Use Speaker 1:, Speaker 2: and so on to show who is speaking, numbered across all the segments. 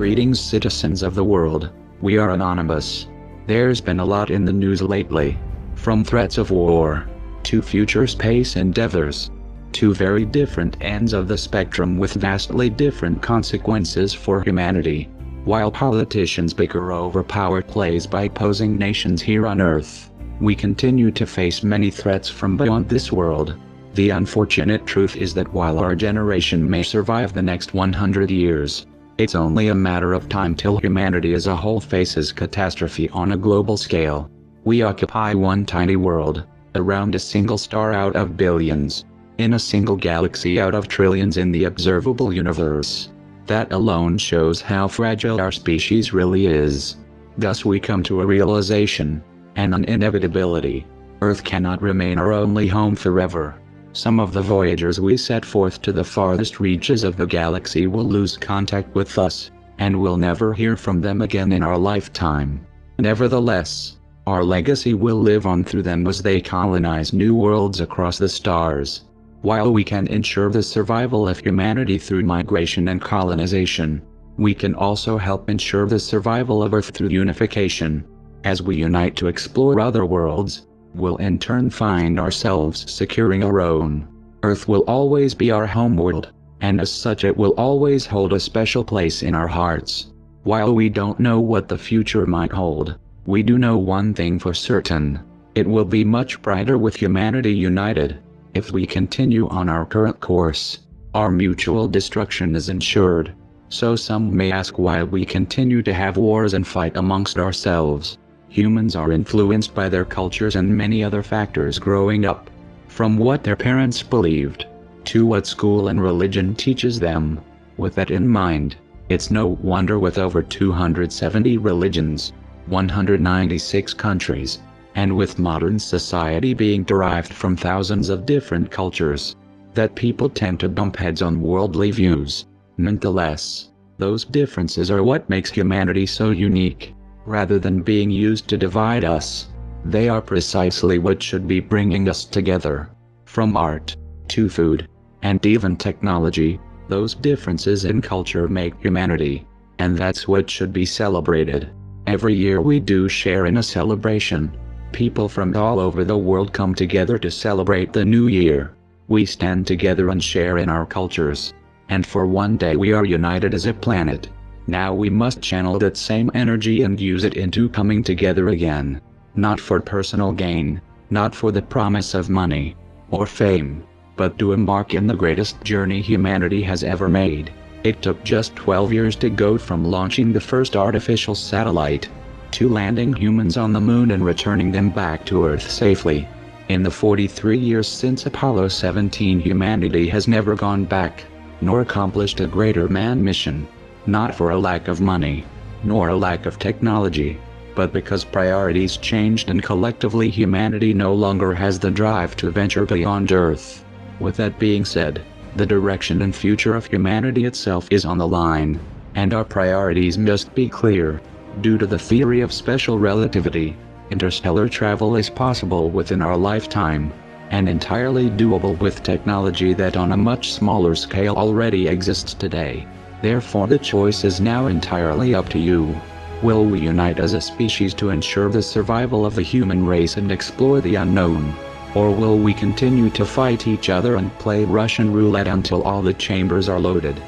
Speaker 1: Greetings, citizens of the world. We are anonymous. There's been a lot in the news lately. From threats of war, to future space endeavors, to very different ends of the spectrum with vastly different consequences for humanity. While politicians bicker over power plays by opposing nations here on Earth, we continue to face many threats from beyond this world. The unfortunate truth is that while our generation may survive the next 100 years, it's only a matter of time till humanity as a whole faces catastrophe on a global scale. We occupy one tiny world, around a single star out of billions, in a single galaxy out of trillions in the observable universe. That alone shows how fragile our species really is. Thus we come to a realization, and an inevitability. Earth cannot remain our only home forever. Some of the voyagers we set forth to the farthest reaches of the galaxy will lose contact with us, and we'll never hear from them again in our lifetime. Nevertheless, our legacy will live on through them as they colonize new worlds across the stars. While we can ensure the survival of humanity through migration and colonization, we can also help ensure the survival of Earth through unification. As we unite to explore other worlds, we'll in turn find ourselves securing our own. Earth will always be our homeworld, and as such it will always hold a special place in our hearts. While we don't know what the future might hold, we do know one thing for certain. It will be much brighter with humanity united. If we continue on our current course, our mutual destruction is ensured. So some may ask why we continue to have wars and fight amongst ourselves. Humans are influenced by their cultures and many other factors growing up. From what their parents believed, to what school and religion teaches them. With that in mind, it's no wonder with over 270 religions, 196 countries, and with modern society being derived from thousands of different cultures, that people tend to bump heads on worldly views. Nonetheless, those differences are what makes humanity so unique. Rather than being used to divide us, they are precisely what should be bringing us together. From art, to food, and even technology, those differences in culture make humanity, and that's what should be celebrated. Every year we do share in a celebration. People from all over the world come together to celebrate the new year. We stand together and share in our cultures. And for one day we are united as a planet. Now we must channel that same energy and use it into coming together again. Not for personal gain, not for the promise of money or fame, but to embark in the greatest journey humanity has ever made. It took just 12 years to go from launching the first artificial satellite, to landing humans on the moon and returning them back to Earth safely. In the 43 years since Apollo 17, humanity has never gone back, nor accomplished a greater manned mission. Not for a lack of money, nor a lack of technology, but because priorities changed and collectively humanity no longer has the drive to venture beyond Earth. With that being said, the direction and future of humanity itself is on the line, and our priorities must be clear. Due to the theory of special relativity, interstellar travel is possible within our lifetime, and entirely doable with technology that on a much smaller scale already exists today. Therefore the choice is now entirely up to you. Will we unite as a species to ensure the survival of the human race and explore the unknown? Or will we continue to fight each other and play Russian roulette until all the chambers are loaded?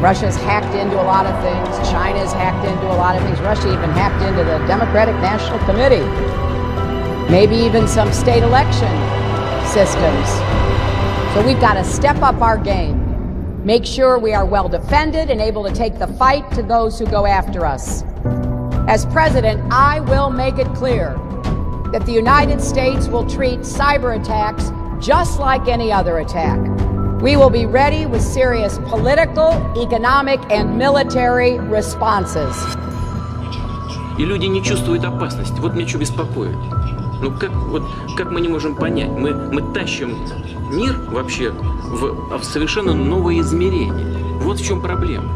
Speaker 2: Russia's hacked into a lot of things. China's hacked into a lot of things. Russia even hacked into the Democratic National Committee. Maybe even some state election systems. So we've got to step up our game. Make sure we are well defended and able to take the fight to those who go after us. As president, I will make it clear that the United States will treat cyber attacks just like any other attack. We will be ready with serious political, economic, and military responses.
Speaker 3: И люди не чувствуют опасности. Вот меня что беспокоит. Ну как мы не можем понять? Мы тащим мир вообще в совершенно новое измерение. Вот в чем проблема.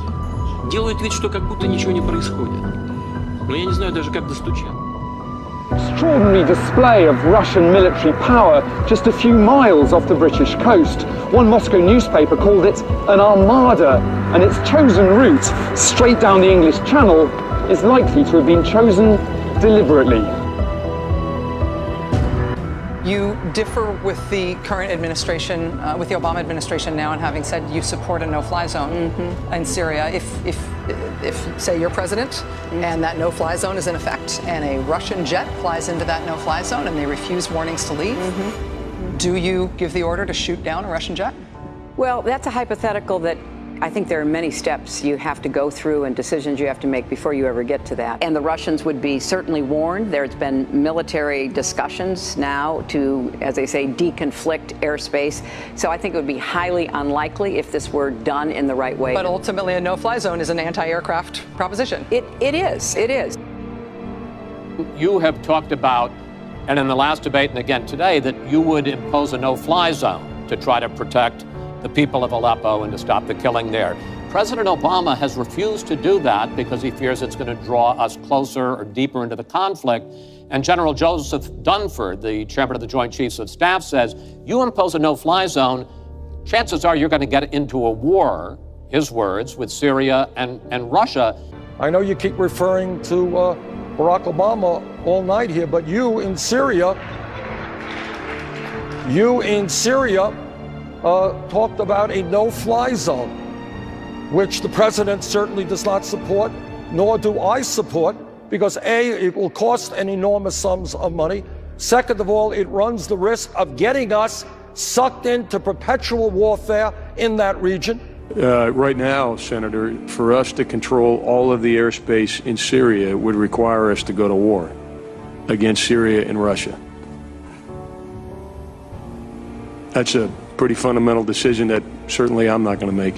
Speaker 3: Делают вид, что как будто ничего не происходит. Но я не знаю даже, как достучаться.
Speaker 4: Extraordinary display of Russian military power just a few miles off the British coast. One Moscow newspaper called it an armada, and its chosen route, straight down the English Channel, is likely to have been chosen deliberately.
Speaker 5: You differ with the current administration, with the Obama administration now, and having said you support a no-fly zone in Syria. If say you're president and that no-fly zone is in effect and a Russian jet flies into that no-fly zone and they refuse warnings to leave, do you give the order to shoot down a Russian jet?
Speaker 6: Well, that's a hypothetical that I think there are many steps you have to go through and decisions you have to make before you ever get to that. And the Russians would be certainly warned. There's been military discussions now to, as they say, deconflict airspace. So I think it would be highly unlikely if this were done in the right way.
Speaker 5: But ultimately, a no-fly zone is an anti-aircraft proposition.
Speaker 6: It is.
Speaker 7: You have talked about, and in the last debate and again today, that you would impose a no-fly zone to try to protect the people of Aleppo and to stop the killing there. President Obama has refused to do that because he fears it's going to draw us closer or deeper into the conflict. And General Joseph Dunford, the chairman of the Joint Chiefs of Staff, says, you impose a no-fly zone, chances are you're going to get into a war, his words, with Syria and Russia.
Speaker 8: I know you keep referring to Barack Obama all night here, but you in Syria talked about a no-fly zone, which the president certainly does not support, nor do I support, because A, it will cost an enormous sums of money. Second of all, it runs the risk of getting us sucked into perpetual warfare in that region.
Speaker 9: Right now, Senator, for us to control all of the airspace in Syria would require us to go to war against Syria and Russia. That's a pretty fundamental decision that certainly I'm not going to make.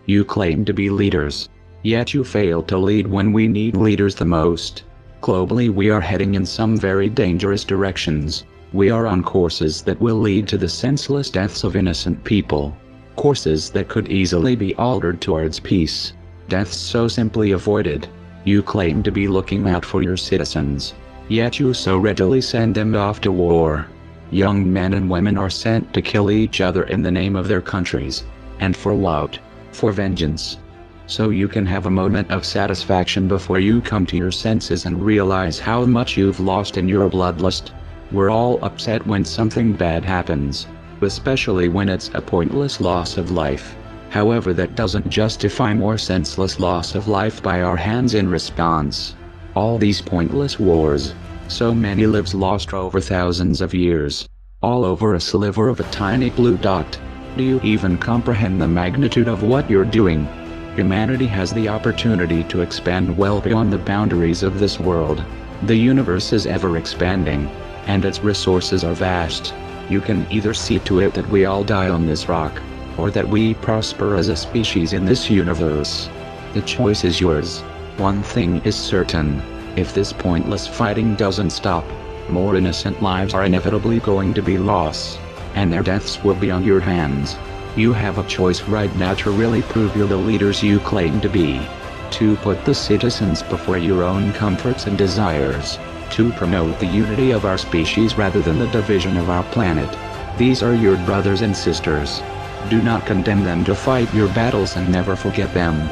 Speaker 1: You claim to be leaders, yet you fail to lead when we need leaders the most. Globally, we are heading in some very dangerous directions. We are on courses that will lead to the senseless deaths of innocent people. Courses that could easily be altered towards peace. Deaths so simply avoided. You claim to be looking out for your citizens, yet you so readily send them off to war. Young men and women are sent to kill each other in the name of their countries. And for what? For vengeance. So you can have a moment of satisfaction before you come to your senses and realize how much you've lost in your bloodlust. We're all upset when something bad happens, especially when it's a pointless loss of life. However, that doesn't justify more senseless loss of life by our hands in response. All these pointless wars, so many lives lost over thousands of years, all over a sliver of a tiny blue dot. Do you even comprehend the magnitude of what you're doing? Humanity has the opportunity to expand well beyond the boundaries of this world. The universe is ever expanding, and its resources are vast. You can either see to it that we all die on this rock, or that we prosper as a species in this universe. The choice is yours. One thing is certain. If this pointless fighting doesn't stop, more innocent lives are inevitably going to be lost, and their deaths will be on your hands. You have a choice right now to really prove you're the leaders you claim to be. To put the citizens before your own comforts and desires. To promote the unity of our species rather than the division of our planet. These are your brothers and sisters. Do not condemn them to fight your battles and never forget them.